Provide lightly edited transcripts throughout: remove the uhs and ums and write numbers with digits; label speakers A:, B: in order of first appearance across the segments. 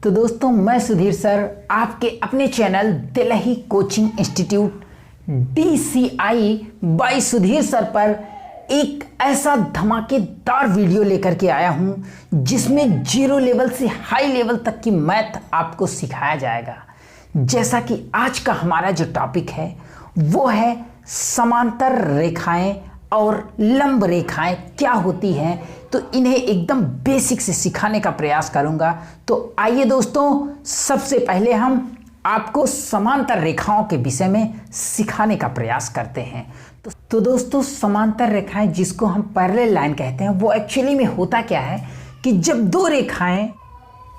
A: तो दोस्तों मैं सुधीर सर आपके अपने channel Delhi coaching institute DCI by Sudhir sir पर एक ऐसा धमाकेदार वीडियो लेकर के आया हूं जिसमें जीरो लेवल से हाई लेवल तक की मैथ आपको सिखाया जाएगा। जैसा कि आज का हमारा जो टॉपिक है वो है समांतर रेखाएं और लंब रेखाएं क्या होती हैं, तो इन्हें एकदम बेसिक से सिखाने का प्रयास करूंगा। तो आइए दोस्तों, सबसे पहले हम आपको समांतर रेखाओं के विषय में सिखाने का प्रयास करते हैं। तो दोस्तों, समांतर रेखाएं जिसको हम पैरेलल लाइन कहते हैं, वो एक्चुअली में होता क्या है कि जब दो रेखाएं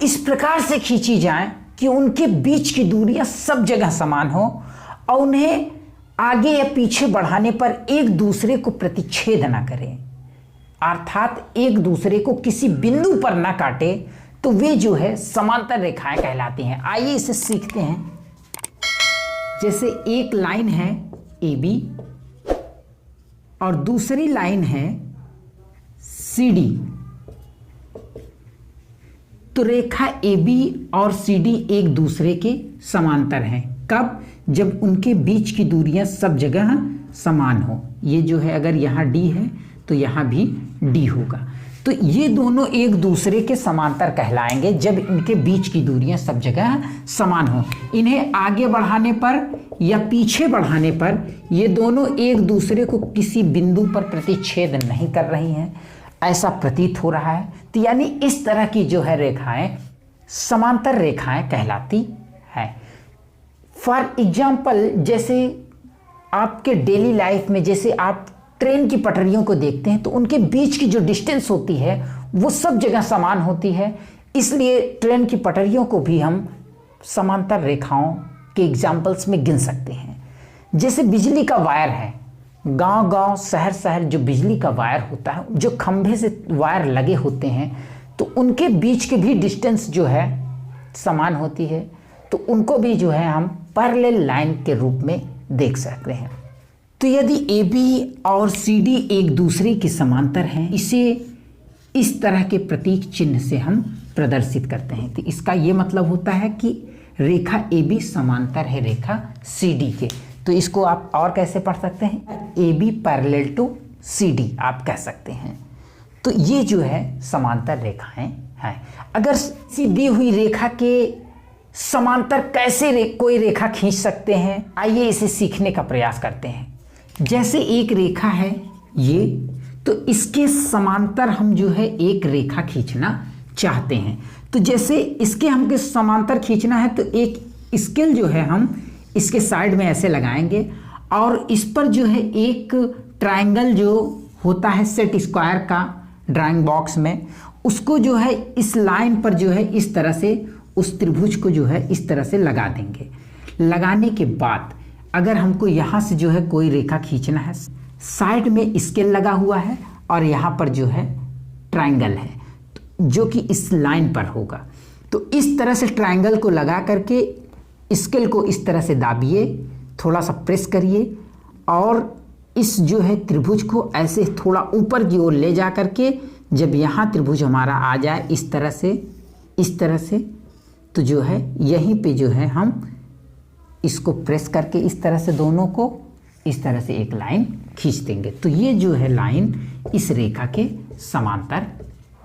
A: इस प्रकार से खींची जाएं कि उनके बीच की दूरियां सब जगह समान हो और उन्हें आगे या पीछे बढ़ाने पर एक दूसरे को प्रतिच्छेद ना करें, अर्थात एक दूसरे को किसी बिंदु पर ना काटे, तो वे जो है समांतर रेखाएं कहलाती हैं। आइए इसे सीखते हैं। जैसे एक लाइन है AB और दूसरी लाइन है CD, तो रेखा AB और CD एक दूसरे के समांतर हैं। कब? जब उनके बीच की दूरियां सब जगह समान हो। ये जो है अगर यहाँ D है तो यहाँ भी D होगा, तो ये दोनों एक दूसरे के समांतर कहलाएंगे जब इनके बीच की दूरियां सब जगह समान हो। इन्हें आगे बढ़ाने पर या पीछे बढ़ाने पर ये दोनों एक दूसरे को किसी बिंदु पर प्रतिच्छेद नहीं कर रही हैं, ऐसा प्रतीत हो रहा है। तो यानी इस तरह की जो है रेखाएं समांतर रेखाएं कहलाती है। फॉर एग्जाम्पल, जैसे आपके डेली लाइफ में जैसे आप ट्रेन की पटरियों को देखते हैं तो उनके बीच की जो डिस्टेंस होती है वो सब जगह समान होती है, इसलिए ट्रेन की पटरियों को भी हम समांतर रेखाओं के एग्जाम्पल्स में गिन सकते हैं। जैसे बिजली का वायर है, गांव-गांव, शहर-शहर जो बिजली का वायर होता है, जो खंभे से वायर लगे होते हैं, तो उनके बीच की भी डिस्टेंस जो है समान होती है, तो उनको भी जो है हम पैरेलल लाइन के रूप में देख सकते हैं। तो यदि AB और CD एक दूसरे के समांतर हैं, इसे इस तरह के प्रतीक चिन्ह से हम प्रदर्शित करते हैं। तो इसका ये मतलब होता है कि रेखा AB समांतर है रेखा CD के। तो इसको आप और कैसे पढ़ सकते हैं? AB पैरेलल टू CD आप कह सकते हैं। तो ये जो है समांतर रेखाएं हैं। अगर दी हुई रेखा के समांतर कैसे कोई रेखा खींच सकते हैं, आइए इसे सीखने का प्रयास करते हैं। जैसे एक रेखा है ये, तो इसके समांतर हम जो है एक रेखा खींचना चाहते हैं। तो जैसे इसके हमके समांतर खींचना है तो एक स्केल जो है हम इसके साइड में ऐसे लगाएंगे और इस पर जो है एक ट्रायंगल जो होता है सेट स्क्वायर का ड्राइंग बॉक्स में, उसको जो है इस लाइन पर जो है इस तरह से उस त्रिभुज को जो है इस तरह से लगा देंगे। लगाने के बाद अगर हमको यहाँ से जो है कोई रेखा खींचना है, साइड में स्केल लगा हुआ है और यहाँ पर जो है ट्रायंगल है जो कि इस लाइन पर होगा। तो इस तरह से ट्रायंगल को लगा करके स्केल को इस तरह से दाबिए, थोड़ा सा प्रेस करिए और इस जो है त्रिभुज को ऐसे थोड़ा ऊपर की ओर ले जा करके जब यहाँ त्रिभुज हमारा आ जाए इस तरह से, तो जो है यहीं पे जो है हम इसको प्रेस करके इस तरह से दोनों को इस तरह से एक लाइन खींच देंगे। तो ये जो है लाइन इस रेखा के समांतर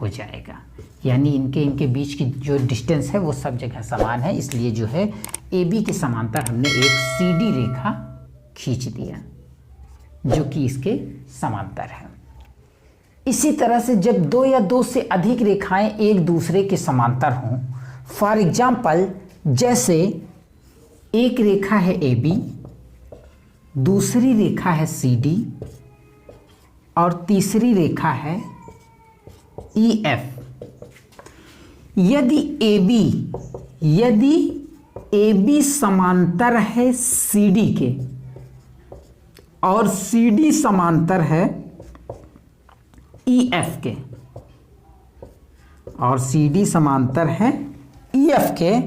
A: हो जाएगा, यानी इनके बीच की जो डिस्टेंस है वो सब जगह समान है, इसलिए जो है AB के समांतर हमने एक CD रेखा खींच दिया जो कि इसके समांतर है। इसी तरह से जब दो या दो से अधिक रेखाएं एक दूसरे के समांतर हों, फॉर एग्जाम्पल जैसे एक रेखा है AB, दूसरी रेखा है CD और तीसरी रेखा है EF। यदि AB समांतर है CD के और CD समांतर है EF के और CD समांतर है EF के,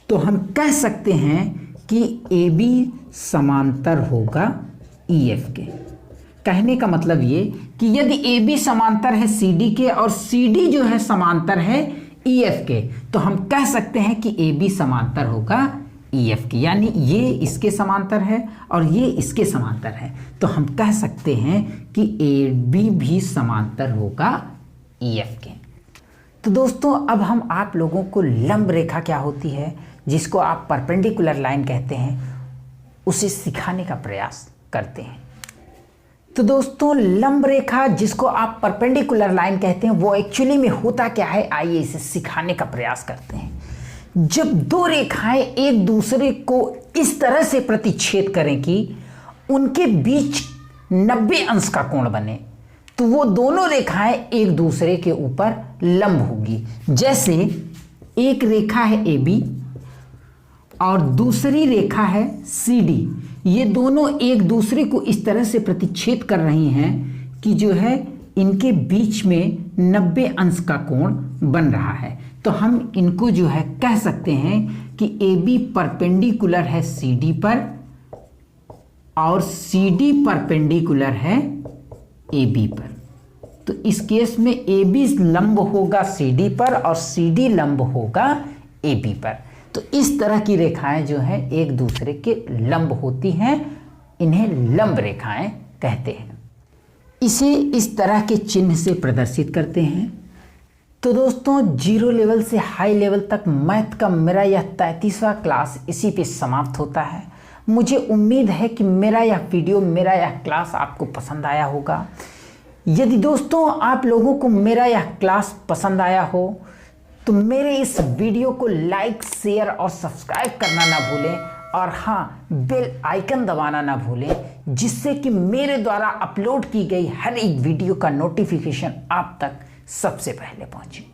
A: तो हम कह सकते हैं कि AB समांतर होगा EF के। कहने का मतलब ये कि यदि AB समांतर है CD के और CD जो है समांतर है EF के, तो हम कह सकते हैं कि AB समांतर होगा EF के, यानी ये इसके समांतर है और ये इसके समांतर है, तो हम कह सकते हैं कि AB भी समांतर होगा EF के। तो दोस्तों अब हम आप लोगों को लंब रेखा क्या होती है, जिसको आप परपेंडिकुलर लाइन कहते हैं, उसे सिखाने का प्रयास करते हैं। तो दोस्तों लंब रेखा जिसको आप परपेंडिकुलर लाइन कहते हैं वो एक्चुअली में होता क्या है, आइए इसे सिखाने का प्रयास करते हैं। जब दो रेखाएं एक दूसरे को इस तरह से प्रतिच्छेद करें कि उनके बीच 90 अंश का कोण बने, तो वो दोनों रेखाएं एक दूसरे के ऊपर लंब होगी। जैसे एक रेखा है AB और दूसरी रेखा है CD, ये दोनों एक दूसरे को इस तरह से प्रतिच्छेद कर रही हैं कि जो है इनके बीच में 90 अंश का कोण बन रहा है। तो हम इनको जो है कह सकते हैं कि AB परपेंडिकुलर है CD पर और CD परपेंडिकुलर है AB पर। तो इस केस में AB लंब होगा CD पर और CD लंब होगा AB पर। तो इस तरह की रेखाएं जो हैं एक दूसरे के लंब होती हैं, इन्हें लंब रेखाएं कहते हैं। इसे इस तरह के चिन्ह से प्रदर्शित करते हैं। तो दोस्तों 0 लेवल से हाई लेवल तक मैथ का मेरा यह 33वां क्लास इसी पे समाप्त होता है। मुझे उम्मीद है कि मेरा यह वीडियो, मेरा यह क्लास आपको पसंद आया होगा। यदि दोस्तों आप लोगों को मेरा यह क्लास पसंद आया हो तो मेरे इस वीडियो को लाइक, शेयर और सब्सक्राइब करना ना भूलें, और हाँ, बेल आइकन दबाना ना भूलें, जिससे कि मेरे द्वारा अपलोड की गई हर एक वीडियो का नोटिफिकेशन आप तक सबसे पहले पहुंचे।